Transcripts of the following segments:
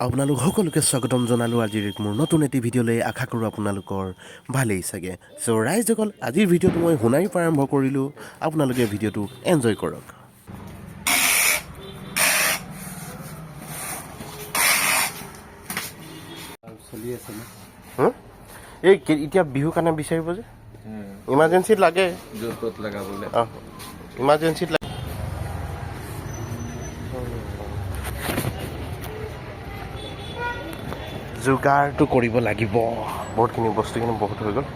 আপোনালোক সকলোকে স্বাগতম জনালোঁ আজিৰ মোৰ নতুন এটি ভিডিঅ'লৈ। আশা কৰোঁ আপোনালোকৰ ভালেই চাগে। চ' ৰাইজসকল, আজিৰ ভিডিঅ'টো মই সোণাৰীৰ পৰা আৰম্ভ কৰিলোঁ। আপোনালোকে ভিডিঅ'টো এনজয় কৰক। চলি আছে এই এতিয়া বিহুৰ কাৰণে বিচাৰিব যে ইমাৰ্জেঞ্চিত লাগে, য'ত ত'ত লগাবলৈ। ইমাৰ্জেঞ্চিত লাগে। যোগাৰটো কৰিব লাগিব। বহুতখিনি বস্তুখিনি বহুত হৈ গ'ল।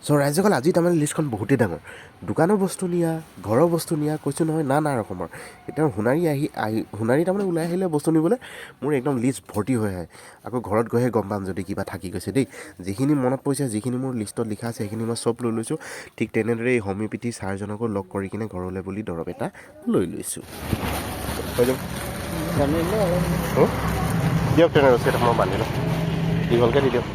চ' ৰাইজসকল, আজি তাৰমানে লিষ্টখন বহুতেই ডাঙৰ। দোকানৰ বস্তু নিয়া, ঘৰৰ বস্তু নিয়া, কৈছোঁ নহয়, নানা ৰকমৰ। এতিয়া সোণাৰী তাৰমানে ওলাই আহিলে বস্তু নিবলৈ মোৰ একদম লিষ্ট ভৰ্তি হৈ আহে। আকৌ ঘৰত গৈহে গম পাম যদি কিবা থাকি গৈছে দেই। যিখিনি মনত পৰিছে, যিখিনি মোৰ লিষ্টত লিখা আছে, সেইখিনি মই চব লৈ লৈছোঁ। ঠিক তেনেদৰে এই হোমিঅ'পেথি ছাৰজনকো লগ কৰি কিনে ঘৰলৈ বুলি দৰৱ এটা লৈ লৈছোঁ। হৈ যাব দিয়ক তেনে ৰচিদ মই বান্ধি লওঁ, দীঘলকৈ দি দিয়ক।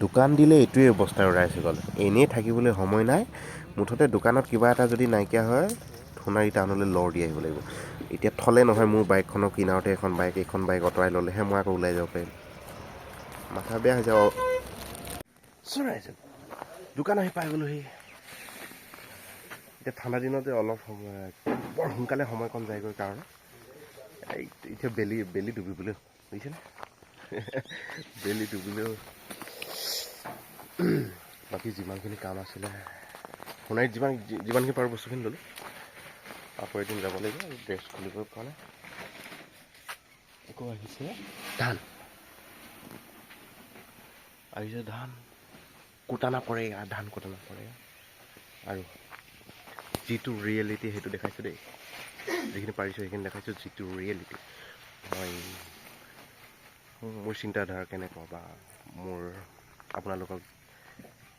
দোকান দিলে এইটোৱে অৱস্থা ৰাইজসকল, এনেই থাকিবলৈ সময় নাই। মুঠতে দোকানত কিবা এটা যদি নাইকিয়া হয়, সোণাৰী টাউনলৈ লৰ দি আহিব লাগিব। এতিয়া থলে নহয়, মোৰ বাইকখনৰ কিনাৰতে এইখন বাইক আঁতৰাই ল'লেহে মই আকৌ ওলাই যাব পাৰিম। মাথা বেয়া হৈ যাব। দোকান আহি পাই গ'লোহি। এতিয়া ঠাণ্ডা দিনত যে অলপ সময় বৰ সোনকালে সময়কণ যায়গৈ কাৰণে এতিয়া বেলি ডুবিবলৈ বুজিছেনে? বেলি ডুবিলেও বাকী যিমানখিনি কাম আছিলে সোণাৰীত যিমানখিনি পাৰোঁ বস্তুখিনি ল'লোঁ। আকৌ এদিন যাব লাগিব ড্ৰেছ খুলিবৰ কাৰণে। আকৌ আহিছে ধান কুটানা পৰে, ধান কুটানা পৰে। আৰু যিটো ৰিয়েলিটি সেইটো দেখাইছোঁ দেই। যিখিনি পাৰিছোঁ সেইখিনি দেখাইছোঁ। যিটো ৰিয়েলিটি মোৰ চিন্তাধাৰা কেনেকুৱা বা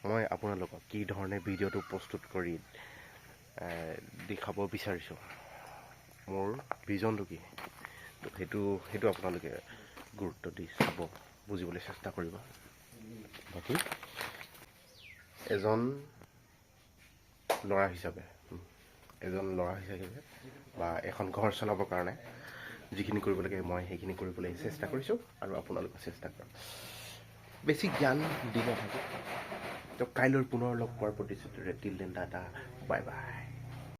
মই আপোনালোকক কি ধৰণে ভিডিঅ'টো প্ৰস্তুত কৰি দেখাব বিচাৰিছোঁ, মোৰ ভিজনটো কি, সেইটো আপোনালোকে গুৰুত্ব দি চাব, বুজিবলৈ চেষ্টা কৰিব। বাকী এজন ল'ৰা হিচাপে বা এখন ঘৰ চলাবৰ কাৰণে যিখিনি কৰিব লাগে মই সেইখিনি কৰিবলৈ চেষ্টা কৰিছোঁ আৰু আপোনালোকে চেষ্টা কৰক। বেছি জ্ঞান দি নাথাকোঁ। তো কাইলৈ পুনৰ লগ পোৱাৰ প্ৰতিশ্ৰুতিৰে till then Tata, bye bye.